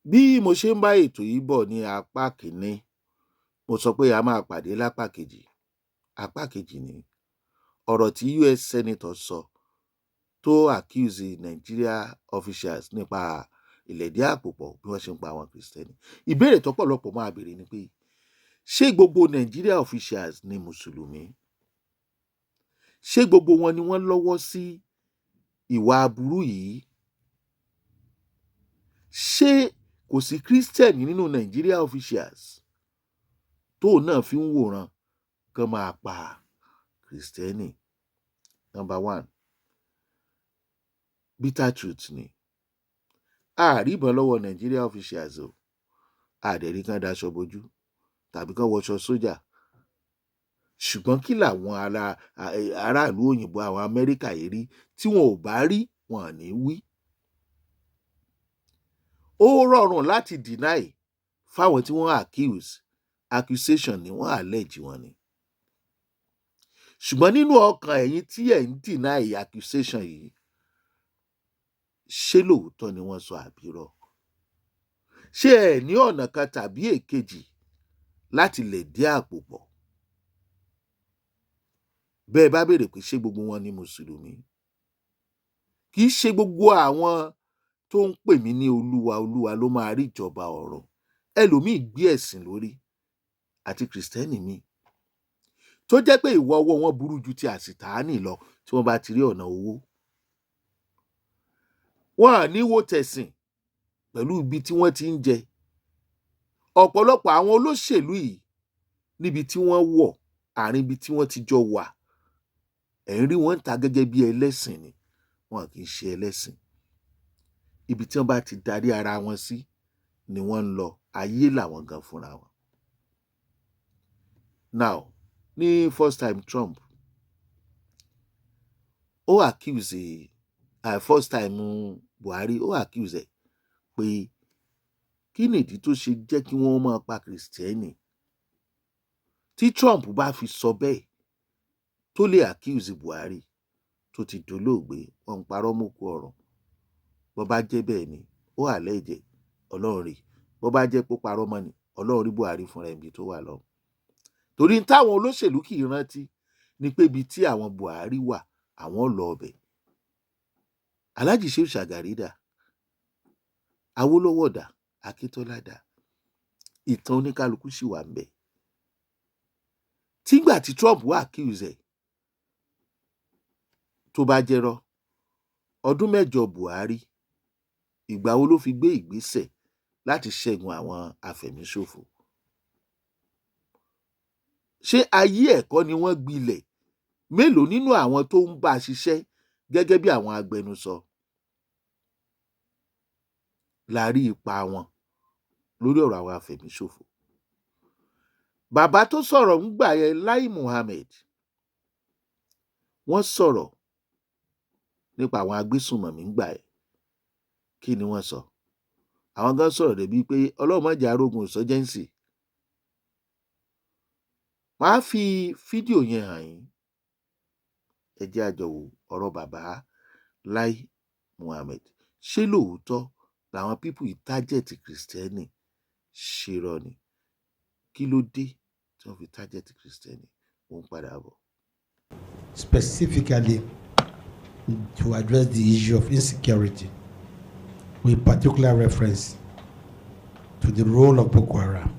Bí mo ṣe ń bá ètò yìí bọ̀ ní apá kìíní, mo sọ pé a máa pàdé lápá kejì. Apá kejì ni ọ̀rọ̀ tí US Senator sọ tó accuse Nigeria officials nípa ìlẹ̀dí àpòpọ̀ bí wọ́n ṣe ń pa àwọn Kristẹni. Ìbéèrè tọ́pọ̀lọpọ̀ máa béèrè ni pé ṣé gbogbo Nigeria officials ni Mùsùlùmí? Ṣé gbogbo wọn ni wọ́n lọ́wọ́ sí ìwà aburú yìí? Ṣé kò sí Christian nínú Nigeria officials tóun náà fi ń wòran kán máa pa Kristẹni? Number one, bitter truth ni. Àríbọn lọ́wọ́ Nigeria officials o, àdẹ̀rí kan daṣọ bojú tàbí kan wọṣọ sójà. Ṣùgbọ́n kí làwọn aráàlú òyìnbó àwọn Amẹ́ríkà yìí rí tí wọn ò bá rí wọn ò ní wí. Ó rọrùn láti deny fáwọn tí wọ́n accusation ni wọ́n allege wọn ni. Ṣùgbọ́n nínú ọkàn ẹ̀yin tí ẹ̀ ń deny accusation yìí, ṣé lóòótọ́ ni wọ́n sọ àbírọ́? Ṣé ẹ ní ọ̀nà kan tàbí èkejì láti lè dí àpò pọ̀? Bẹ́ẹ̀ bá béèrè pé ṣé gbogbo wọn ni Mùsùlùmí? Kì í ṣe gbogbo àwọn tó ń pè mí ní Olúwa Olúwa ló máa rí ìjọba ọ̀run. Ẹlòmíì gbé ẹ̀sìn lórí àti Kristẹni míì tó jẹ́ pé ìwà ọwọ́ wọn burú ju ti àsìtáánì lọ tí wọ́n bá ti rí ọ̀nà owó. Wọn à ní wo tẹ̀sìn pẹ̀lú ibi tí wọ́n ti ń jẹ. Ọ̀pọ̀lọpọ̀ àwọn olóṣèlú yìí níbi tí wọ́n wọ̀, àárín ibi tí wọ́n ti jọ wà, ẹ̀ ń rí wọn ta gẹ́gẹ́ bí ẹlẹ́sìn ni. Wọn kì í ṣe ẹlẹ́sìn. Ibi tí wọ́n bá ti darí ara wọn sí ni wọ́n ń lọ. Ayé làwọn gan fúnra wọn. Now, ní first time Trump, ó accuse first time Buhari, ó accuse pé kí nìdí tó ṣe jẹ́ kí wọ́n máa pa Kristẹni? Tí Trump bá fi sọ bẹ́ẹ̀ tó lè accuse Buhari tó ti dolóògbé, wọ́n ń parọ́ mọ́kú ọ̀rọ̀. Bó bá jẹ́ bẹ́ẹ̀ ni, ó allege Ọlọ́run rí. Bó bá jẹ́ pé ó parọ́ mọ́ ni, Ọlọ́run rí Buhari fúnra ibi tó wà lọ. Torí táwọn olóṣèlú kì í rántí ni pé ibi tí àwọn Buhari wà, àwọn lọ ọbẹ̀. Alhaji Shehu Shagari dà, Awólọ́wọ̀ dà, Akíntọ́lá dà. Ìtàn oníkálukú sì wà ń bẹ̀. Tígbà tí Trump wà accuse tó bá jẹ́rọ́, ọdún 8 Buhari, ìgbà wo ló fi gbé ìgbésẹ̀ láti ṣẹ́gun àwọn afẹ̀míṣòfò? Ṣé ayé ẹ̀kọ́ ni wọ́n gbilẹ̀? Mélòó nínú àwọn tó ń bá a ṣiṣẹ́ gẹ́gẹ́ bí àwọn agbẹnusọ la rí ipa wọn lórí ọ̀rọ̀ àwọn afẹ̀míṣòfò? Bàbá tó sọ̀rọ̀ ń gbà yẹn, Lai Muhammed, wọ́n sọ̀rọ̀ nípa àwọn agbésùnmọ̀mí ń gbà yẹn. Kí ni wọ́n sọ? Àwọn gan sọ̀rọ̀ débi pé Ọlọ́run má jẹ́ arógun insurgency. Màá fi fídíò yẹn hàn yín. Ẹ jẹ́ a jọ wo ọ̀rọ̀ bàbá Lai Muhammed. Ṣé lóòótọ́ làwọn pípù yìí tájẹ̀tì Kristẹni? Ṣé irọ́ ni? Kí ló dé tí wọ́n fi tájẹ̀tì Kristẹni? Ó ń padà bọ̀. Specifically to address the issue of insecurity, with particular reference to the role of Boko Haram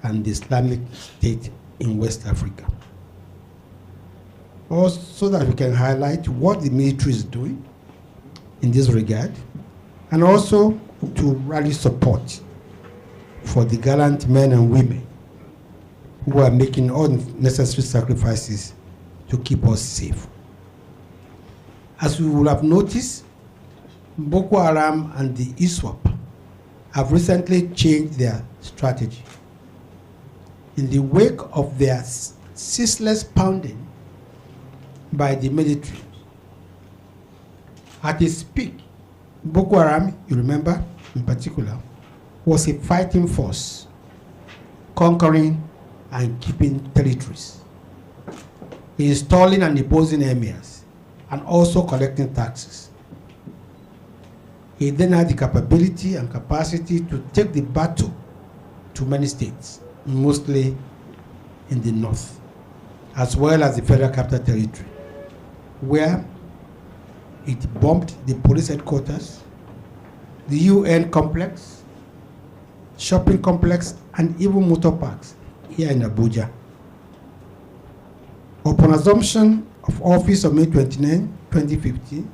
and the Islamic State in West Africa. Also, so that we can highlight what the military is doing in this regard, and also to rally support for the gallant men and women who are making all necessary sacrifices to keep us safe. As we will have noticed, Boko Haram and the ISWAP have recently changed their strategy. In the wake of their ceaseless pounding by the military, at its peak, Boko Haram, you remember, in particular, was a fighting force, conquering and keeping territories, installing and imposing emirs, and also collecting taxes. He then had the capability and capacity to take the battle to many states, mostly in the north, as well as the Federal Capital Territory, where it bombed the police headquarters, the UN complex, shopping complex, and even motor parks here in Abuja. Upon assumption of office on May 29, 2015,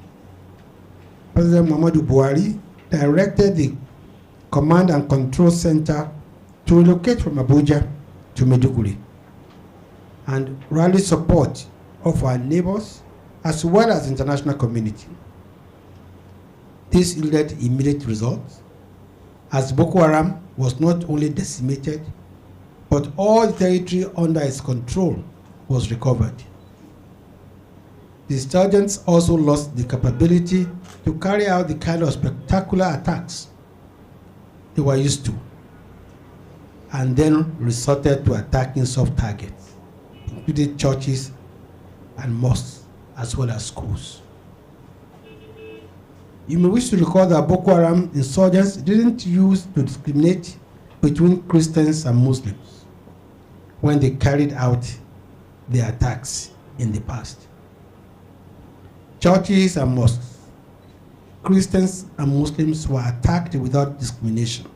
President Muhammadu Buhari directed the Command and Control Center to relocate from Abuja to Maiduguri and rally support of our neighbors as well as the international community. This yielded immediate results, as Boko Haram was not only decimated, but all the territory under its control was recovered. The insurgents also lost the capability to carry out the kind of spectacular attacks they were used to, and then resorted to attacking soft targets, including churches and mosques, as well as schools. You may wish to recall that Boko Haram insurgents didn't use to discriminate between Christians and Muslims when they carried out their attacks in the past. Churches and mosques, Christians and Muslims were attacked without discrimination.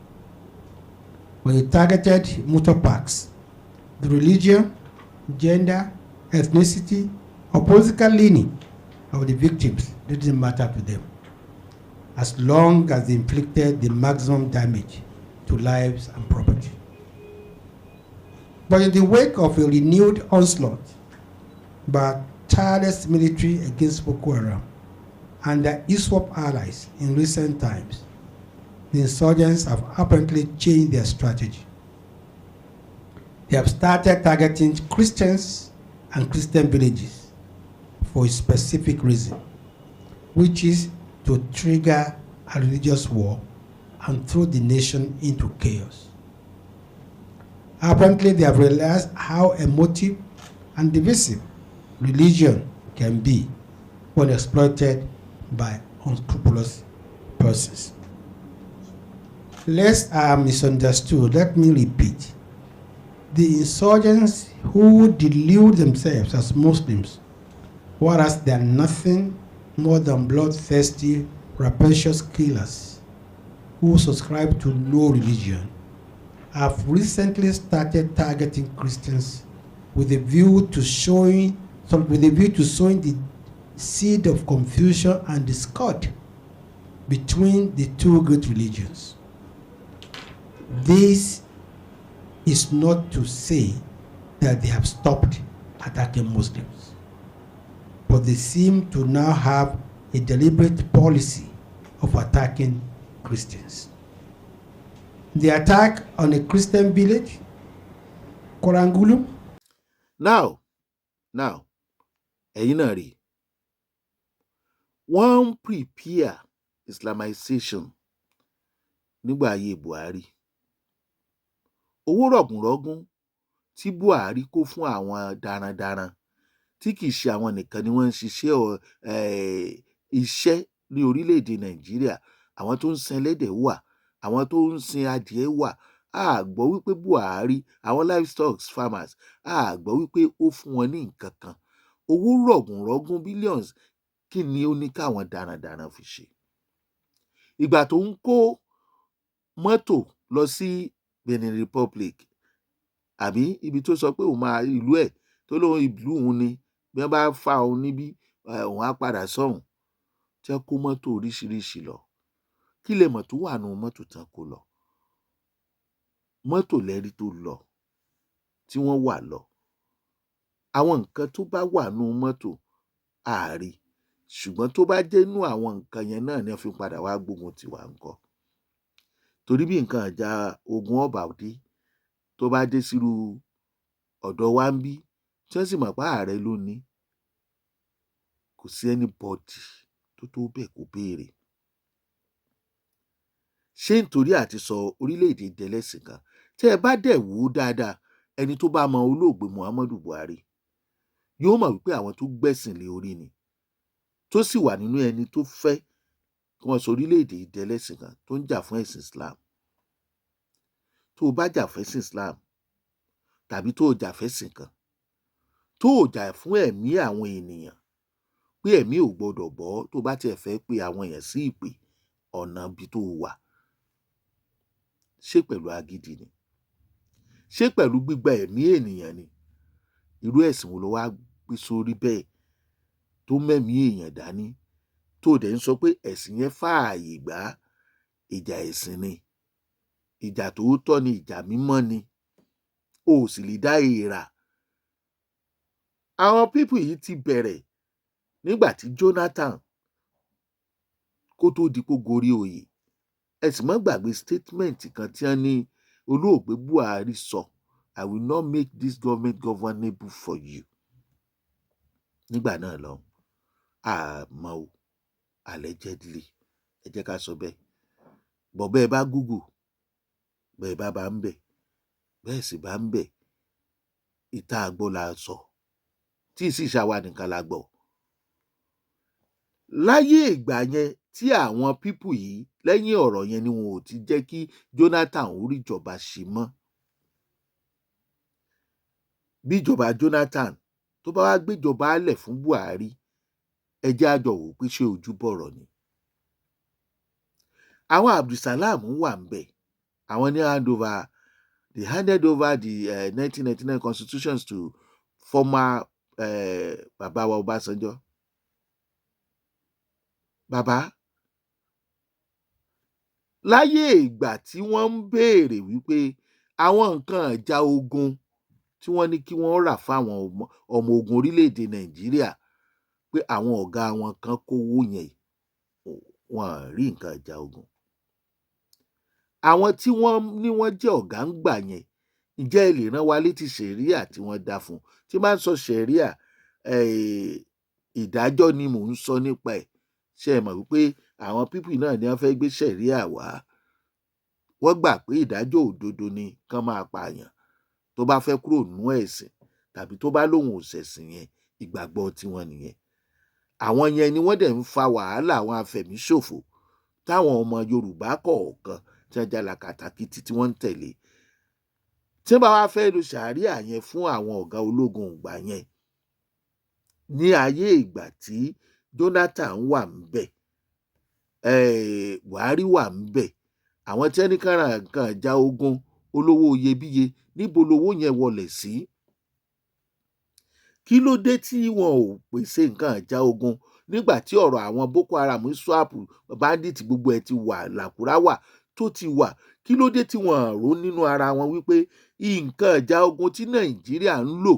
When they targeted motor parks, the religion, gender, ethnicity, or political leaning of the victims didn't matter to them, as long as they inflicted the maximum damage to lives and property. But in the wake of a renewed onslaught by tireless military against Boko Haram and their ISWAP allies in recent times, the insurgents have apparently changed their strategy. They have started targeting Christians and Christian villages for a specific reason, which is to trigger a religious war and throw the nation into chaos. Apparently, they have realized how emotive and divisive religion can be when exploited by unscrupulous persons. Lest I am misunderstood, let me repeat. The insurgents who delude themselves as Muslims, whereas they are nothing more than bloodthirsty, rapacious killers who subscribe to no religion, have recently started targeting Christians with a view to sowing the seed of confusion and discord between the two great religions. This is not to say that they have stopped attacking Muslims, but they seem to now have a deliberate policy of attacking Christians. The attack on a Christian village, Korangulu. Now, ẹ̀yin náà rí i, wọ́n ń prepare Islamization nígbà ayé Buhari. Owó rọ̀gùnrọ̀gùn tí Buhari kó fún àwọn darandaran tí kìí ṣe àwọn nìkan ni wọ́n ń ṣiṣẹ́ iṣẹ́ ní orílẹ̀-èdè Nàìjíríà. Àwọn tó ń sin ẹlẹ́dẹ̀ wà, àwọn tó ń sin adìẹ wà. A gbọ́ wípé Buhari, àwọn livestock farmers, a gbọ́ wípé ó fún wọn ní nǹkan kan. Owó rọ̀gùnrọ̀gùn billions kí ni ó ní káwọn darandaran fi ṣe? Ìgbà tó ń kó mọ́tò lọ sí Benin Republic, àbí ibi tó sọ pé òun máa ìlú ẹ̀ tó lóun ìlú òun ni, bí wọ́n bá fa òun níbí òun á padà sọ́hùn, tí wọ́n kó mọ́tò oríṣiríṣi lọ. Kí lẹ mọ̀ tó wà nínú mọ́tò tán kó lọ? Mọ́tò lẹ́rí tó lọ, tí wọ́n wà lọ. Àwọn nǹkan tó bá wà nínú mọ́tò a rí, ṣùgbọ́n tó bá jẹ́ nínú àwọn nǹkan yẹn náà ni wọ́n fi padà wá gbógun tiwa ńkọ́? Torí bí nǹkan ìjà ogun ọba dé, tó bá dé sírú ọ̀dọ̀ wa ń bí, tí wọ́n sì mọ̀ pé ààrẹ ló ní, kò sí anybody tó tó bẹ́ẹ̀ kó béèrè. Ṣé nítorí àti sọ orílẹ̀-èdè dẹlẹ́sìn kan? Tẹ́ ẹ bá dẹ̀ wò ó dáadáa, ẹni tó bá mọ olóògbé Muhammadu Buhari yóò mọ̀ wípé àwọn tó gbẹ̀sìn lé orí ni, tó sì wà nínú ẹni tó fẹ́ kí wọ́n sọ orílẹ̀-èdè ìdẹ́lẹ́sìn kan tó ń jà fún ẹ̀sìn Islam. Tó o bá jà fún ẹ̀sìn Islam tàbí tó o jà fẹ́sìn kan, tó o jà fún ẹ̀mí àwọn ènìyàn, pé ẹ̀mí ò gbọdọ̀ bọ́, tó bá tiẹ̀ fẹ́ pe àwọn èèyàn sí ìpè ọ̀nà ibi tó wà, ṣé pẹ̀lú agídí ni? Ṣé pẹ̀lú gbígba ẹ̀mí ènìyàn ni? Irú ẹ̀sìn wo ló wá gbé sórí bẹ́ẹ̀ tó mẹ́mí èèyàn dání, tó dẹ̀ ń sọ pé ẹ̀sìn yẹn fààyè gbà ìjà ẹ̀sìn ni, ìjà tòótọ́ ni, ìjà mímọ́ ni, o ò sì lè dá èèrà. Àwọn pípù yìí ti bẹ̀rẹ̀ nígbà tí Jonathan kó tó di kó gorí oyè. Ẹ sì má gbàgbé statement kan tí wọ́n ní olóògbé Buhari sọ, I will not make this government governable for you. Nígbà náà lọ, àmọ́ o, allegedly, ẹ jẹ́ ká sọ bẹ́ẹ̀. Bọ̀ bẹ́ẹ̀ bá Google, bẹ́ẹ̀ bá ń bẹ̀, bẹ́ẹ̀ sì bá ń bẹ̀, ìta àgbọ̀ la sọ, tí sì ṣàwa nìkan la gbọ́. Láyé ìgbà yẹn tí àwọn pípù yìí lẹ́yìn ọ̀rọ̀ yẹn ni wọn ò ti jẹ́ kí Jonathan orí ìjọba ṣe mọ́. Bí ìjọba Jonathan tó bá wá gbéjọba álẹ̀ fún Buhari, ẹ jẹ́ á jọ wò pé ṣé ojú bọ̀rọ̀ ni. Àwọn Abdulsalam wà ń bẹ̀, àwọn ní they handed over the 1999 constitutions to former bàbá wa Ọbásanjọ́. Bàbá, láyé ìgbà tí wọ́n ń béèrè wípé àwọn nǹkan ìjà ogun tí wọ́n ní kí wọ́n rà fáwọn ọmọ ogun orílẹ̀-èdè Nàìjíríà, pé àwọn ọ̀gá wọn kan kówó yẹn, wọn rí nǹkan ìjà ogun. Àwọn tí wọ́n ní wọ́n jẹ́ ọ̀gá ń gbà yẹn, ǹjẹ́ ẹ lè rán wa létí ṣẹ̀ríà tí wọ́n dá fún? Tí máa ń sọ ṣẹ̀ríà, ìdájọ́ ni mò ń sọ nípa ẹ̀. Ṣé ẹ mọ̀ wípé àwọn pípì náà ni wọ́n fẹ́ gbé ṣẹ̀ríà wá? Wọ́n gbà pé ìdájọ́ òdodo ni kán máa pààyàn tó bá fẹ́ kúrò nínú ẹ̀sìn, tàbí tó bá lóun ò ṣẹ̀sìn yẹn, ìgbàgbọ́ tiwọn nìyẹn. Àwọn yẹn ni wọ́n dẹ̀ ń fa wàhálà àwọn afẹ̀míṣòfò táwọn ọmọ Yorùbá kọ̀ọ̀kan tí wọ́n jà làkàtàkìtì tí wọ́n ń tẹ̀lé. Tí wọ́n bá wá fẹ́ lo ṣàríà yẹn fún àwọn ọ̀gá ológun ìgbà yẹn, ní ayé ìgbà tí Jonathan wà ń bẹ̀, Buhari wà ń bẹ̀, àwọn tí wọ́n ní kára nǹkan ìjà ogun olówó iyebíye, níbo lowó yẹn wọlé sí? Kí ló dé tí wọn ò pèsè nǹkan ìjà ogun nígbà tí ọ̀rọ̀ àwọn Boko Haram, swap, bandit gbogbo ẹ̀ ti wà, làkúráwà tó ti wà? Kí ló dé tí wọn rò nínú ara wọn wípé nǹkan ìjà ogun tí Nàìjíríà ń lò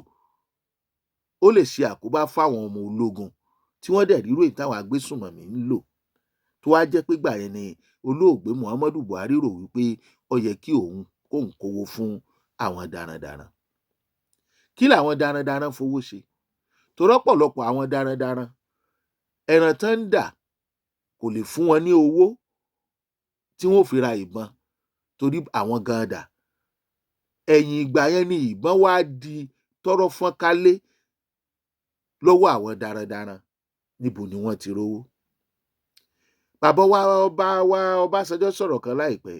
ó lè ṣe àkóbá fáwọn ọmọ ológun, tí wọ́n dẹ̀ rírò ìtàwọn agbésùnmọ̀mí ń lò, tó wá jẹ́ pé gbà yẹn ni olóògbé Muhammadu Buhari rò wípé ó yẹ kí kóun kówó fún àwọn darandaran. Kí làwọn darandaran fowó ṣe? Torí ọ̀pọ̀lọpọ̀ àwọn darandaran, ẹran tán ń dà kò lè fún wọn ní owó tí wọ́n fi ra ìbọn, torí àwọn gan dà. Ẹ̀yìn ìgbà yẹn ni ìbọn wá di tọ́rọ́ fọ́n kálé lọ́wọ́ àwọn darandaran. Níbo ni wọ́n ti rówó? Bàbá wa Ọbásanjọ́ sọ̀rọ̀ kan láìpẹ́,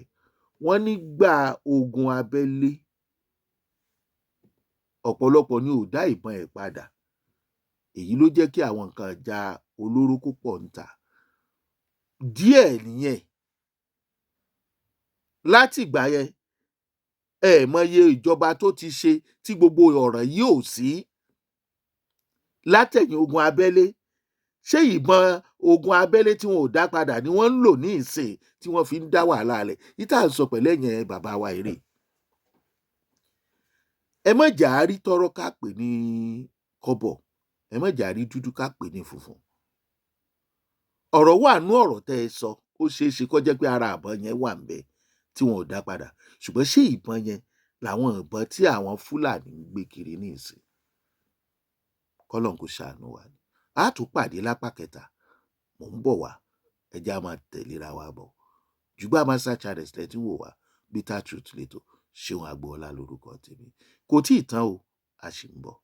wọ́n nígbà ogun abẹ́lé ọ̀pọ̀lọpọ̀ ni ò dá ìbọn ẹ̀ padà. Èyí ló jẹ́ kí àwọn nǹkan ìjà olóró kó pọ̀ ń tà. Díẹ̀ nìyẹn. Látìgbà yẹn, ẹ mọye ìjọba tó ti ṣe tí gbogbo ọ̀rọ̀ yìí ò sí. Látẹ̀yìn ogun abẹ́lé, ṣé ìbọn ogun abẹ́lé tí wọn ò dá padà ni wọ́n ń lò ní ìsìn tí wọ́n fi ń dá wàhálà lẹ̀? Ìtà ń sọ pẹ̀lẹ́ yẹn bàbá wa èrè. Ẹ má jà á rí tọ́rọ́ ká pè ní kọ́bọ̀, ẹ má jà á rí dúdú ká pè ní funfun. Ọ̀rọ̀ wà nú ọ̀rọ̀ tẹ́ ẹ sọ, ó ṣeé ṣe kó jẹ́ pé ara ìbọn yẹn wà ń bẹ tí wọn ò dá padà, ṣùgbọ́n ṣé ìbọn yẹn làwọn ìbọn tí àwọn Fúlàní ń gbé kiri ní ìsìn? Kọ́lọ́run kó ṣàánú wa ni. A tún pàdé lápá kẹta, mò ń bọ̀ wá, ẹ jẹ́ á máa tẹ̀léra wa bọ̀. Jùgbà Master Charles lẹ tí ń wò wá, Bitter Truth lẹ́tọ̀, Ṣeun Agboola lórúkọ tèmi. Kò tí ì tán o, a ṣì ń bọ̀.